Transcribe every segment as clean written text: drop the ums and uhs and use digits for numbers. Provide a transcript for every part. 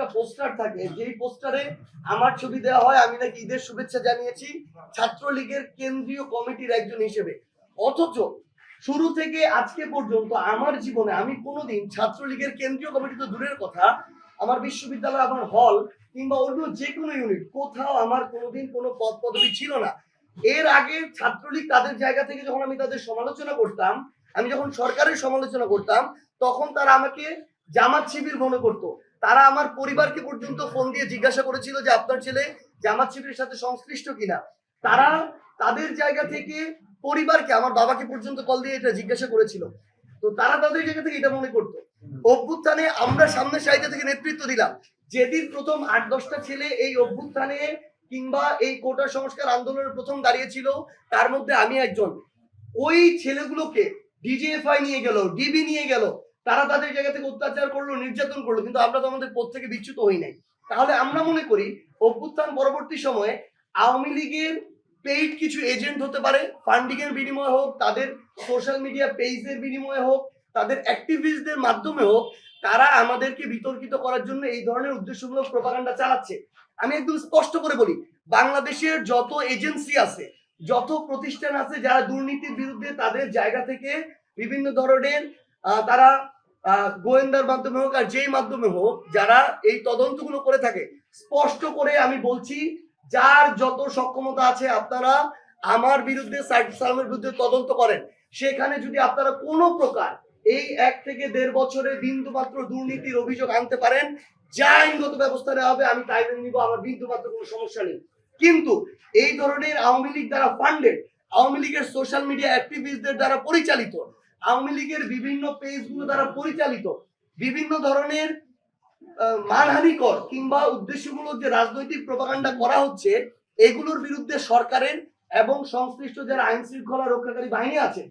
একটা পোস্টার থাকে, যেই পোস্টারে আমার ছবি দেওয়া হয়, আমি নাকি ঈদের শুভেচ্ছা জানিয়েছি ছাত্রলীগের কেন্দ্রীয় কমিটির একজন হিসেবে। অথচ শুরু থেকে আজকে পর্যন্ত আমার জীবনে আমি কোনোদিন ছাত্রলীগের কেন্দ্রীয় কমিটি তো দূরের কথা, আমার বিশ্ববিদ্যালয়, আমার হল কিংবা অন্য যে কোনো ইউনিট, কোথাও আমার কোনোদিন কোনো পদ পদবি ছিল না। এর আগে ছাত্রলীগ তাদের জায়গা থেকে যখন আমি তাদের সমালোচনা করতাম, আমি যখন সরকারের সমালোচনা করতাম, তখন তারা আমাকে জামাত শিবির মনে করতো। তারা আমার পরিবারকে পর্যন্ত ফোন দিয়ে জিজ্ঞাসা করেছিল যে আপনার ছেলে জামাত শিবিরের সাথে সংশ্লিষ্ট কিনা। তারা তাদের জায়গা থেকে পরিবারকে, আমার বাবাকে পর্যন্ত কল দিয়ে এটা জিজ্ঞাসা করেছিল। তো তারা তাদের জায়গা থেকে এটা মনে করতো। অভ্যুত্থানে আমরা সামনে সাইডে থেকে নেতৃত্ব দিলাম। যেদিন প্রথম ৮-১০টা ছেলে এই অভ্যুত্থানে কিংবা এই কোটা সংস্কার আন্দোলনের প্রথম দাঁড়িয়েছিল, তার মধ্যে আমি একজন। ওই ছেলেগুলোকে ডিজিএফআই নিয়ে গেল, ডিবি নিয়ে গেল, তারা তাদের জায়গা থেকে অত্যাচার করলো, নির্যাতন করলো, কিন্তু আমরা তো আমাদের পথ থেকে বিচ্যুত হই নাই। তাহলে আমরা মনে করি অভ্যুত্থান পরবর্তী সময়ে আওয়ামী লীগের পেইড কিছু এজেন্ট হতে পারে, ফান্ডিং এর বিনিময়ে হোক, তাদের সোশ্যাল মিডিয়া পেজের বিনিময়ে হোক, তাদের অ্যাক্টিভিস্টদের মাধ্যমে হোক, তারা আমাদেরকে বিতর্কিত করার জন্য এই ধরনের উদ্দেশ্যমূলক প্রপাগান্ডা চালাচ্ছে। আমি একদম স্পষ্ট করে বলি, বাংলাদেশের যত এজেন্সি আছে, যত প্রতিষ্ঠান আছে যারা দুর্নীতির বিরুদ্ধে তাদের জায়গা থেকে বিভিন্ন ধরনের তারা গোয়েন্দার মাধ্যমে হোক আর যেই মাধ্যমে হোক, যারা এই তদন্তগুলো করে থাকে, স্পষ্ট করে আমি বলছি, যার যত সক্ষমতা আছে আপনারা আমার বিরুদ্ধে, সাইদ সালামের বিরুদ্ধে তদন্ত করেন। সেখানে যদি আপনারা কোনো প্রকার এই ১ থেকে ১.৫ বছরে বিন্দু মাত্র দুর্নীতির অভিযোগ আনতে পারেন, যা আইনগত ব্যবস্থা নেওয়া হবে আমি তাই মেনে নিব, আমার বিন্দু মাত্র কোনো সমস্যা নেই। কিন্তু এই ধরনের আওয়ামী লীগ দ্বারা ফান্ডেড, আওয়ামী লীগের সোশ্যাল মিডিয়া অ্যাক্টিভিস্টদের দ্বারা পরিচালিত, আওয়ামী লীগের বিভিন্ন পেজগুলো দ্বারা পরিচালিত বিভিন্ন ধরনের মানহানিকর কিংবা উদ্দেশ্যমূলক যে রাজনৈতিক প্রপাগান্ডা করা হচ্ছে, এগুলোর বিরুদ্ধে সরকারের এবং সংশ্লিষ্ট যারা আইন শৃঙ্খলা রক্ষাকারী বাহিনী আছে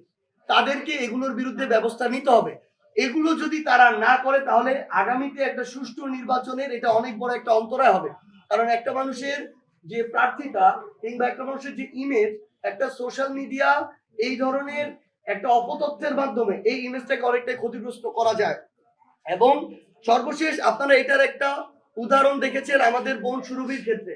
তাদেরকে এগুলোর বিরুদ্ধে ব্যবস্থা নিতে হবে। এগুলো যদি তারা না করে, তাহলে আগামীতে একটা সুষ্ঠু নির্বাচনের এটা অনেক বড় একটা অন্তরায় হবে। কারণ একটা মানুষের যে প্রার্থিতা কিংবা একটা মানুষের যে ইমেজ, একটা সোশ্যাল মিডিয়া এই ধরনের একটা অপতথ্যের মাধ্যমে এই ইমেজটাকে অনেকটাই ক্ষতিগ্রস্ত করা যায়। এবং সর্বশেষ আপনারা এটার একটা উদাহরণ দেখেছেন আমাদের বোন সুরভির ক্ষেত্রে।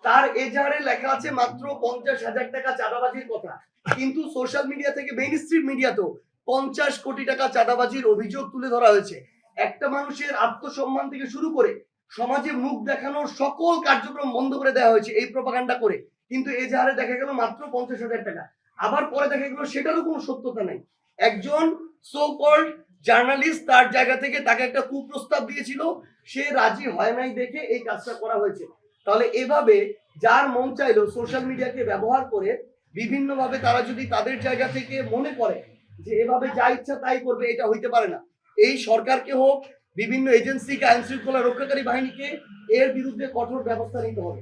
তার এজাহারে লেখা আছে মাত্র ৫০,০০০ টাকা চাঁদাবাজির কথা, কিন্তু সোশ্যাল মিডিয়া থেকে মেইন স্ট্রিম মিডিয়াতেও ৫০ কোটি টাকা চাঁদাবাজির অভিযোগ তুলে ধরা হয়েছে। একটা মানুষের আত্মসম্মান থেকে শুরু করে সমাজে মুখ দেখানোর সকল কার্যক্রম বন্ধ করে দেওয়া হয়েছে এই প্রপাগান্ডা করে, কিন্তু এজাহারে দেখা গেল মাত্র ৫০,০০০ টাকা। আবার পরে দেখা গেল সেটারও কোনো সত্যতা নাই। একজন সো কল্ড জার্নালিস্ট তার জায়গা থেকে তাকে একটা কুপ্রস্তাব দিয়েছিল, সে রাজি হয় নাই দেখে এই কাজটা করা হয়েছে। তাহলে এভাবে যার মন চাইলো সোশ্যাল মিডিয়াকে ব্যবহার করে বিভিন্নভাবে তারা যদি তাদের জায়গা থেকে মনে করে যে এভাবে যা ইচ্ছা তাই করবে, এটা হইতে পারে না। এই সরকারকে হোক, বিভিন্ন এজেন্সিকে, আইন শৃঙ্খলা রক্ষাকারী বাহিনীকে এর বিরুদ্ধে কঠোর ব্যবস্থা নিতে হবে।